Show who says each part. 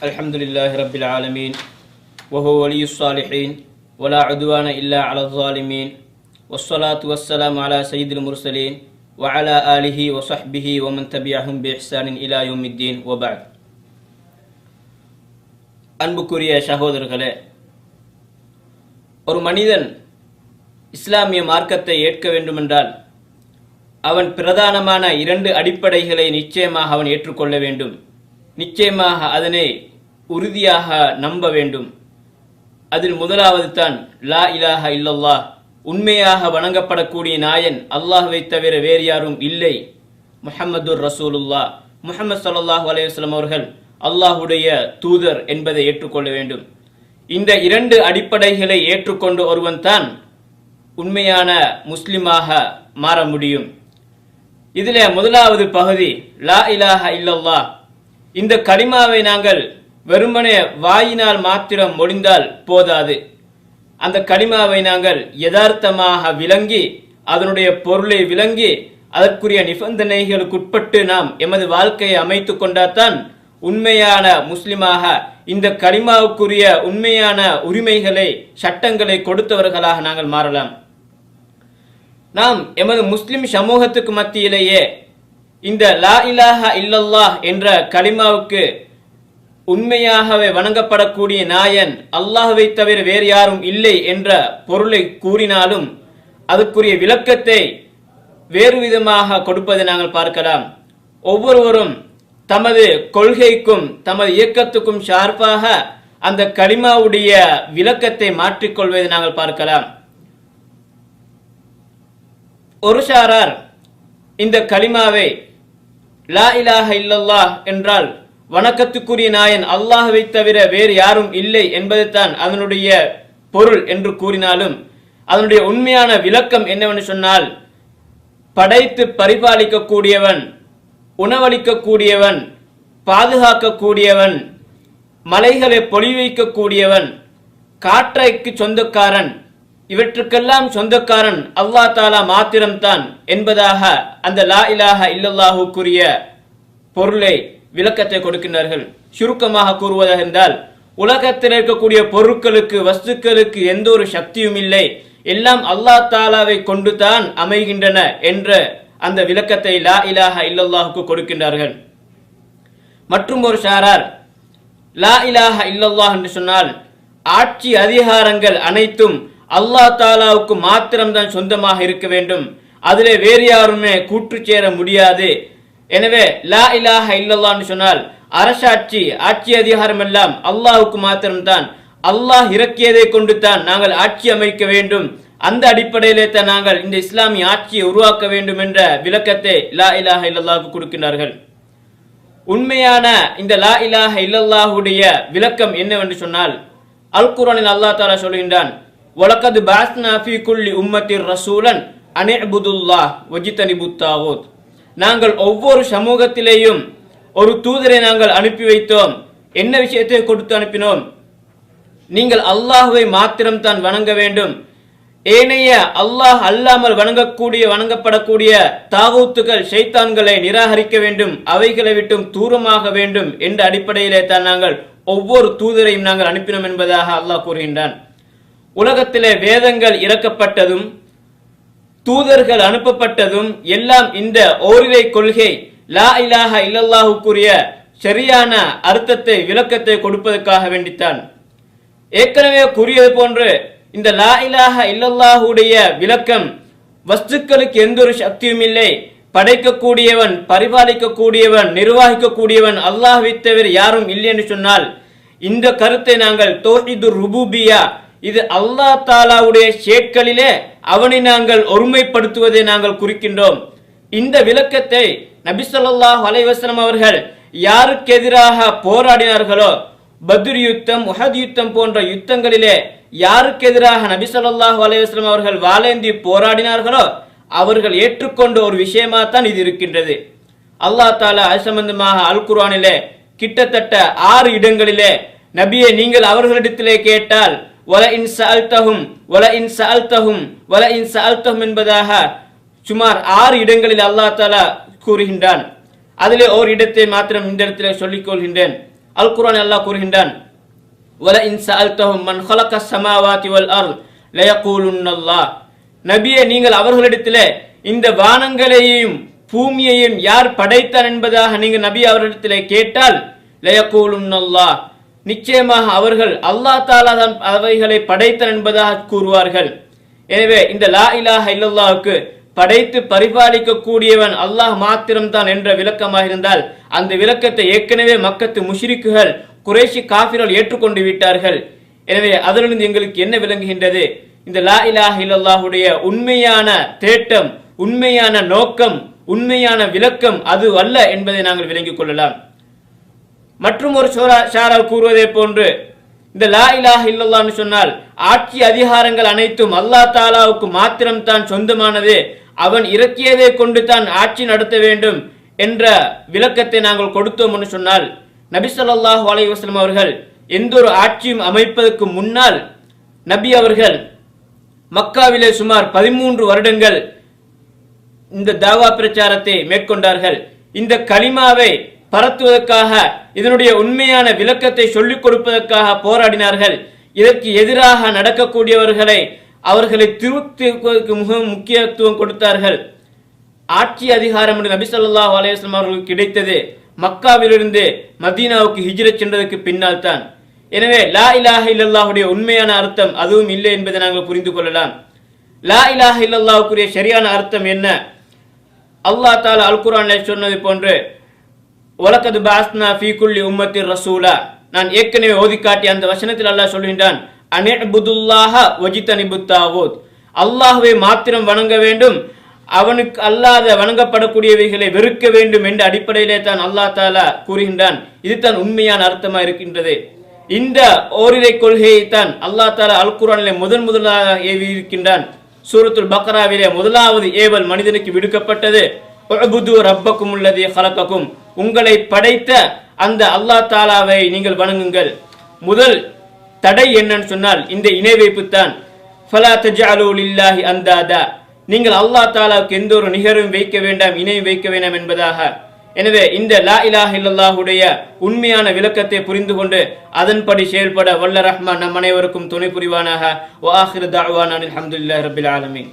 Speaker 1: الحمد لله رب العالمين وهو ولي الصالحين ولا عدوان إلا على الظالمين والصلاة والسلام على سيد المرسلين وعلى آله وصحبه ومن تبعهم بإحسان إلى يوم الدين وبعد. அன்புக்குரிய சகோதரர்களே, ஒரு மனிதன் இஸ்லாமிய மார்க்கத்தை ஏற்க வேண்டுமென்றால் அவன் பிரதானமான 2 அடிப்படைகளை நிச்சயமாக அவன் ஏற்றுக்கொள்ள வேண்டும். நிச்சயமாக அதனை உறுதியாக நம்ப வேண்டும். அதில் முதலாவது தான் லா இலாஹ இல்லல்லாஹ், உண்மையாக வணங்கப்படக்கூடிய நாயன் அல்லாஹ்வை தவிர வேறு யாரும் இல்லை, முஹம்மதுர் ரசூலுல்லாஹ், முஹம்மது ஸல்லல்லாஹு அலைஹி வஸல்லம் அவர்கள் அல்லாஹ்வுடைய தூதர் என்பதை ஏற்றுக்கொள்ள வேண்டும். இந்த 2 அடிப்படைகளை ஏற்றுக்கொண்டு ஒருவன் தான் உண்மையான முஸ்லிமாக மாற முடியும். இதில் முதலாவது பகுதி லா இலாஹ இல்லல்லாஹ். இந்த கலிமாவை நாங்கள் வெறுமனே வாயினால் மாத்திரம் மொழிந்தால் போதாது. அந்த கலிமாவை நாங்கள் யதார்த்தமாக விளங்கி அதனுடைய பொருளை விளங்கி அதற்குரிய நிபந்தனைகளுக்குட்பட்டு நாம் எமது வாழ்க்கையை அமைத்து கொண்டால்தான் உண்மையான முஸ்லிமாக இந்த கலிமாவுக்குரிய உண்மையான உரிமைகளை சட்டங்களை கொடுத்தவர்களாக நாங்கள் மாறலாம். நாம் எமது முஸ்லிம் சமூகத்துக்கு மத்தியிலேயே இந்த லா இலாஹ இல்லல்லாஹ் என்ற கலிமாவுக்கு உண்மையாகவே வணங்கப்படக்கூடிய நாயன் அல்லாஹ்வை தவிர வேறு யாரும் இல்லை என்ற பொருளை கூறினாலும் அதற்குரிய விளக்கத்தை வேறு விதமாக கொடுப்பதை நாங்கள் பார்க்கலாம். ஒவ்வொருவரும் தமது கொள்கைக்கும் தமது இயக்கத்துக்கும் சார்பாக அந்த கலிமாவுடைய விளக்கத்தை மாற்றிக்கொள்வதை நாங்கள் பார்க்கலாம். ஒரு சாரார் இந்த கலிமாவை லா இலாஹ இல்லல்லாஹ் என்றால் வணக்கத்துக்குரிய நாயன் அல்லாஹ்வை தவிர வேறு யாரும் இல்லை என்பதுதான் அதனுடைய பொருள் என்று கூறினாலும் அதனுடைய உண்மையான விளக்கம் என்னவென்று சொன்னால், படைத்து பரிபாலிக்கக்கூடியவன், உணவளிக்கக்கூடியவன், பாதுகாக்கக்கூடியவன், மலைகளை பொழிவைக்கக்கூடியவன், காற்றைக்கு சொந்தக்காரன், இவற்றுக்கெல்லாம் சொந்தக்காரன் அல்லாஹ் தாலா மாத்திரம்தான் என்பதாக அந்த லா இலாஹ இல்லல்லாஹுக்குரிய பொருளை விளக்கத்தை கொடுக்கின்றார்கள். சுருக்கமாக கூறுவதாக இருந்தால், உலகத்தில் இருக்கக்கூடிய பொருட்களுக்கு வஸ்துக்களுக்கு எந்த ஒரு சக்தியும் இல்லை, எல்லாம் அல்லாஹ் தாலாவை கொண்டு தான் அமைகின்றன என்ற அந்த விளக்கத்தை லா இலாஹ இல்லல்லாஹுக்கு கொடுக்கின்றார்கள். மற்றும் ஒரு சாரார் லா இலாஹ இல்லல்லாஹ் என்று சொன்னால் ஆட்சி அதிகாரங்கள் அனைத்தும் அல்லாஹ் தாலாவுக்கு மாத்திரம்தான் சொந்தமாக இருக்க வேண்டும், அதிலே வேறு யாருமே கூற்று சேர முடியாது. எனவே லா இலாஹ இல்லல்லாஹ் சொன்னால் அரசாட்சி ஆட்சி அதிகாரம் எல்லாம் அல்லாஹுக்கு மாத்திரம்தான், அல்லாஹ் இறக்கியதை கொண்டு தான் நாங்கள் ஆட்சி அமைக்க வேண்டும், அந்த அடிப்படையிலே தான் நாங்கள் இந்த இஸ்லாமிய ஆட்சியை உருவாக்க வேண்டும் என்ற விளக்கத்தை லா இலாஹ இல்லல்லாஹுக்கு கொடுக்கின்றார்கள். உண்மையான இந்த லா இலாஹ இல்லல்லாஹுடைய விளக்கம் என்னவென்று சொன்னால், அல் குர்ஆனில் அல்லாஹ் தஆலா சொல்கின்றான், வலகத் பஅஸ்னா ஃபீ குல்லி உம்மத்திர் ரசூலன் அன் இஅ்புதுல்லாஹ் வஜ்தனிபுத் தாகூத். நாங்கள் ஒவ்வொரு சமூகத்திலேயும் ஒரு தூதரை நாங்கள் அனுப்பி வைத்தோம். என்ன விஷயத்தை கொடுத்து அனுப்பினோம்? நீங்கள் அல்லாஹ்வை மாத்திரம் தான் வணங்க வேண்டும், ஏனைய அல்லாஹ் அல்லாமல் வணங்கப்படக்கூடிய தாகூத்துகள் ஷைத்தான்களை நிராகரிக்க வேண்டும், அவைகளை விட்டும் தூரமாக வேண்டும் என்ற அடிப்படையிலே தான் நாங்கள் ஒவ்வொரு தூதரையும் நாங்கள் அனுப்பினோம் என்பதாக அல்லாஹ் கூறுகின்றான். உலகத்திலே வேதங்கள் இறக்கப்பட்டதும் தூதர்கள் அனுப்பப்பட்டதும் எல்லாம் இந்த ஓரிரை கொள்கை லா இலாஹ இல்லல்லாஹுக்குரிய சரியான அர்த்தத்தை விளக்கத்தை கொடுப்பதற்காக வேண்டித்தான். ஏற்கனவே கூறியது போன்று இந்த லா இலாஹ இல்லல்லாஹுடைய விளக்கம் வஸ்துக்களுக்கு எந்த ஒரு சக்தியும் இல்லை, படைக்கக்கூடியவன், பரிபாலிக்கக்கூடியவன், நிர்வகிக்கக்கூடியவன் அல்லாஹ்வை தவிர யாரும் இல்லை என்று சொன்னால் இந்த கருத்தை நாங்கள் தௌஹீதுர் ருபூபியா, இது அல்லாஹ் தாலாவுடைய ஷேட்களிலே அவனை நாங்கள் ஒருமைப்படுத்துவதை நாங்கள் குறிக்கின்றோம். இந்த விளக்கத்தை நபி ஸல்லல்லாஹு அலைஹி வஸல்லம் அவர்கள் யாருக்கு எதிராக போராடினார்களோ, பத்ர் யுத்தம், உஹத் யுத்தம் போன்ற யுத்தங்களிலே யாருக்கு எதிராக நபி ஸல்லல்லாஹு அலைஹி வஸல்லம் அவர்கள் வாளேந்தி போராடினார்களோ அவர்கள் ஏற்றுக்கொண்ட ஒரு விஷயமா தான் இது இருக்கின்றது. அல்லாஹ் தாலா அது சம்பந்தமாக அல் குர்ஆனிலே கிட்டத்தட்ட 6 இடங்களிலே நபியே நீங்கள் அவர்களிடத்திலே கேட்டால் வல இன் சஅல்தஹும் என்பதாக சுமார் 6 இடங்களில் அல்லாஹ் தஆலா கூறுகின்றான். அதிலே ஒரு இடத்தை மாத்திரம் இந்த இடத்திலே சொல்லிக் கொள்கின்றேன். அல் குர்ஆன் அல்லாஹ் கூறுகின்றான், வல இன் சஅல்தஹும் மன் ஹலகஸ் ஸமாவாதி வல் அர்த் லயகூலுன்னல்லாஹ். நபியே, நீங்கள் அவர்களிடத்திலே இந்த வானங்களையும் பூமியையும் யார் படைத்தார் என்பதாக நீங்கள் நபி அவர்களிடத்திலே கேட்டால் லயகூலுன்னல்லாஹ், நிச்சயமாக அவர்கள் அல்லாஹ் தஆலா தான் அவைகளை படைத்தார் என்பதாக கூறுவார்கள். எனவே இந்த லா இலாஹ இல்லல்லாஹ்வுக்கு படைத்து பரிபாலிக்க கூடியவன் அல்லாஹ் மாத்திரம்தான் என்ற விளக்கமாக இருந்தால் அந்த விளக்கத்தை ஏற்கனவே மக்கத்து முஷ்ரிக்குகள் குறைஷி காஃபிர்கள் ஏற்றுக்கொண்டு விட்டார்கள். எனவே அதிலிருந்து எங்களுக்கு என்ன விளங்குகின்றது? இந்த லா இலாஹ இல்லல்லாஹுடைய உண்மையான தேட்டம், உண்மையான நோக்கம், உண்மையான விளக்கம் அது அல்ல என்பதை நாங்கள் விளங்கிக் கொள்ளலாம். மற்றும் ஒரு ஷாரால் கூறுவதை போன்று இந்த லா இலாஹ இல்லல்லாஹ்னு சொன்னால் ஆட்சி அதிகாரங்கள் அனைத்தும் அல்லாஹ் தஆலாவுக்கு மாத்திரம்தான் சொந்தமானது, அவன் இறக்கியதை கொண்டு தான் ஆட்சி நடத்த வேண்டும் என்ற விளக்கத்தை நாங்கள் கொடுத்தோம் என்று சொன்னால், நபி ஸல்லல்லாஹு அலைஹி வஸல்லம் அவர்கள் எந்த ஒரு ஆட்சியும் அமைப்பதற்கு முன்னால் நபி அவர்கள் மக்காவிலே சுமார் 13 வருடங்கள் இந்த தாவா பிரச்சாரத்தை மேற்கொண்டார்கள். இந்த கலிமாவை பரத்துவதற்காக, இதனுடைய உண்மையான விளக்கத்தை சொல்லிக் கொடுப்பதற்காக போராடினார்கள். இதற்கு எதிராக நடக்கக்கூடியவர்களை அவர்களை திருத்துவதற்கு மிகவும் முக்கியத்துவம் கொடுத்தார்கள். ஆட்சி அதிகாரம் என்று நபி ஸல்லல்லாஹு அலைஹி வஸல்லம் அவர்களுக்கு கிடைத்தது மக்காவிலிருந்து மதீனாவுக்கு ஹிஜ்ரத் சென்றதற்கு பின்னால் தான். எனவே லா இலாஹ இல்லல்லாஹுடைய உண்மையான அர்த்தம் அதுவும் இல்லை என்பதை நாங்கள் புரிந்து கொள்ளலாம். லா இலாஹ இல்லல்லாஹுக்குரிய சரியான அர்த்தம் என்ன? அல்லாஹ் தஆலா அல் குர்ஆனில் சொன்னது போன்று வலகத் பஅஸ்னா ஃபீ குல்லி உம்மத்திர் ரசூலா, நான் ஏற்கனவே ஓதி காட்டிய அந்த வசனத்தில் அல்லாஹ் சொல்கின்றான், அனிஅ்புதுல்லாஹ வஜ்தனிபுத் தாகூத், அல்லாஹ்வை மாத்திரம் வணங்க வேண்டும், அவனுக்கு அல்லாத வணங்கப்படக்கூடியவைகளை வெறுக்க வேண்டும் என்ற அடிப்படையிலே தான் அல்லாஹ் தஆலா கூறுகின்றான். இதுதான் உண்மையான அர்த்தமா இருக்கின்றது. இந்த ஓரிரை கொள்கையை தான் அல்லாஹ் தஆலா அல் குர்ஆனிலே முதலாக ஏவி இருக்கின்றான். சூரத்துல் பக்ராவிலே முதலாவது ஏவல் மனிதனுக்கு விடுக்கப்பட்டது, உஅ்புது ரப்பக்குமுல்லதீ ஹலகக்கும், உங்களை படைத்த அந்த அல்லாஹ் தஆலாவை நீங்கள் வணங்குங்கள். முதல் தடை என்னன்னு சொன்னால் இந்த இணை வைப்பு தான். ஃபலா தஜஅலு லில்லாஹி அந்தாதா, நீங்கள் அல்லாஹ் தஆலாவுக்கு எந்த ஒரு நிகரும் வைக்க வேண்டாம், இணையும் வைக்க வேண்டாம் என்பதாக. எனவே இந்த லா இலாஹ இல்லல்லாஹுடைய உண்மையான விளக்கத்தை புரிந்து கொண்டு அதன்படி செயல்பட வல்ல ரஹ்மான் நம் அனைவருக்கும் துணை புரிவானாக. வ ஆகிரு தஅவானா அல்ஹம்துலில்லாஹி ரப்பில் ஆலமீன்.